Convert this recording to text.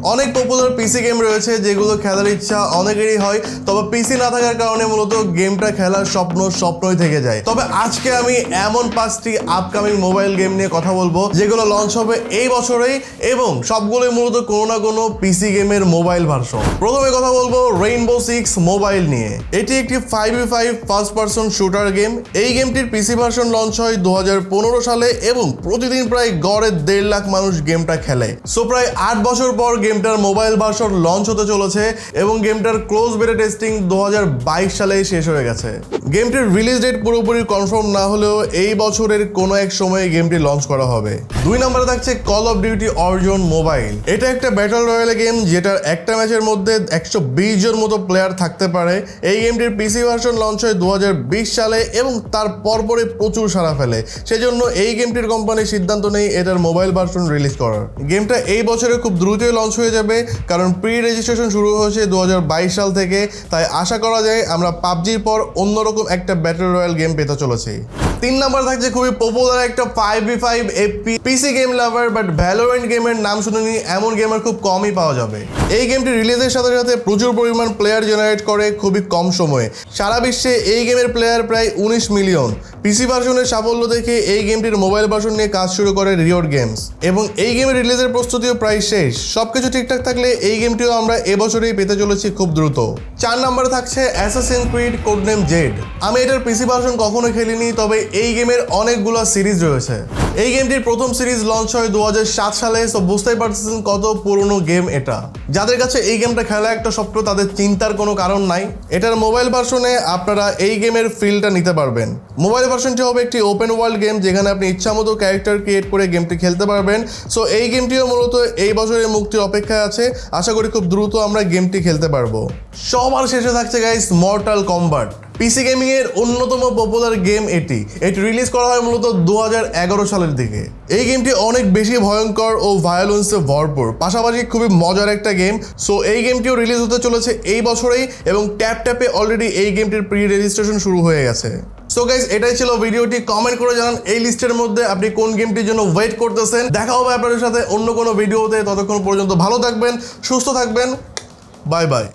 অনেক popular PC game রয়েছে যেগুলো খেলার ইচ্ছা অনেকেরই হয়, তবে পিসি না থাকার কারণে মূলত গেমটা খেলার স্বপ্নই থেকে যায়। তবে আজকে আমি এমন 5টি আপকামিং মোবাইল গেম নিয়ে কথা বলবো যেগুলো লঞ্চ হবে এই বছরেই এবং সবগুলোই মূলত কোনো না কোনো পিসি গেমের মোবাইল ভার্সন। প্রথমে কথা বলবো রেইনবো সিক্স মোবাইল নিয়ে। এটি একটি 5v5 first person shooter game. এই গেমটির পিসি ভার্সন লঞ্চ হয় 2015 সালে এবং প্রতিদিন প্রায় গড়ে 1.5 লাখ মানুষ গেমটা খেলে। সো প্রায় 8 বছর পর গেমটার মোবাইল ভার্সন লঞ্চ হতে চলেছে এবং গেমটার ক্লোজ বেটা টেস্টিং 2022 সালে শেষ হয়ে গেছে। গেমটির রিলিজ ডেট পুরোপুরি কনফার্ম না হলেও এই বছরের কোনো এক সময়ে গেমটি লঞ্চ করা হবে। 2 নম্বরে থাকছে call of duty warzone mobile. এটা একটা ব্যাটল রয়্যাল গেম যেটার একটা ম্যাচের মধ্যে 120 জন মতো প্লেয়ার থাকতে পারে। এই গেমটির পিসি ভার্সন লঞ্চ হয় 2020 সালে এবং তার পরপরে প্রচুর সাড়া ফেলে। সেজন্য এই গেমটির কোম্পানি সিদ্ধান্ত নেয় এটার মোবাইল ভার্সন রিলিজ করার। গেমটা এই বছরে খুব দ্রুতই লঞ্চ হয়ে যাবে কারণ প্রি রেজিস্ট্রেশন শুরু হয়েছে 2022 সাল থেকে। তাই আশা করা যায় আমরা পাবজির পর অন্যরকম একটা ব্যাটল রয়্যাল গেম পেতে চলেছি। 3 নম্বর থাকছে খুবই পপুলার একটা 5v5 PC game lover but Valorant গেমের নাম শুনেনি এমন গেমার খুব কমই পাওয়া যাবে। এই গেমটি রিলিজের সাথে সাথে প্রচুর পরিমাণ প্লেয়ার জেনারেট করে খুবই কম সময়ে। সারা বিশ্বে এই গেমের প্লেয়ার প্রায় 19 মিলিয়ন। পিসি ভার্সনের সাফল্য দেখে এই গেমটির মোবাইল ভার্সন নিয়ে কাজ শুরু করে রিওট গেমস এবং এই গেমের রিলিজের প্রস্তুতিও প্রায় শেষ। সবকিছু ঠিকঠাক থাকলে এই গেমটিও আমরা এবছরেই পেতে চলেছি খুব দ্রুত। 4 নম্বরে থাকছে অ্যাসাসিন ক্রিড কোডনেম জেড। আমি এটার পিসি ভার্সন কখনো খেলিনি, তবে এই গেমের অনেকগুলো সিরিজ রয়েছে। এই গেমটির প্রথম সিরিজ লঞ্চ হয় 2007 সালে। সো বুঝতেই পারতেছেন কত পুরনো গেম এটা। যাদের কাছে এই গেমটা খেলা একটা স্বপ্ন তাদের চিন্তার কোনো কারণ নাই। এটার মোবাইল ভার্সনে আপনারা এই গেমের ফিলটা নিতে পারবেন। মোবাইল ভার্সনটি হবে একটি ওপেন ওয়ার্ল্ড গেম যেখানে আপনি ইচ্ছামতো ক্যারেক্টার ক্রিয়েট করে গেমটি খেলতে পারবেন। সো এই গেমটিও মূলত এই বছরের মুক্তির অপেক্ষায় আছে। আশা করি খুব দ্রুত আমরা গেমটি খেলতে পারবো। সবার শেষে থাকছে গাইস মর্টাল কম্বাট। পিসি গেমিং এর অন্যতম পপুলার গেম এটি রিলিজ করা হয় মূলত 2011 সালের দিকে। এই গেমটি অনেক বেশি ভয়ঙ্কর ও ভায়োলেন্সে ভরপুর, পাশাপাশি খুবই মজার একটা গেম। সো এই গেমটিও রিলিজ হতে চলেছে এই বছরেই এবং ট্যাপে অলরেডি এই গেমটির প্রি রেজিস্ট্রেশন শুরু হয়ে গেছে। সো গাইস এটাই ছিল ভিডিওটি। কমেন্ট করে জানান এই লিস্টের মধ্যে আপনি কোন গেমটির জন্য ওয়েট করতেছেন। দেখা হবে আপনাদের সাথে অন্য কোনো ভিডিওতে। ততক্ষণ পর্যন্ত ভালো থাকবেন, সুস্থ থাকবেন। Bye bye.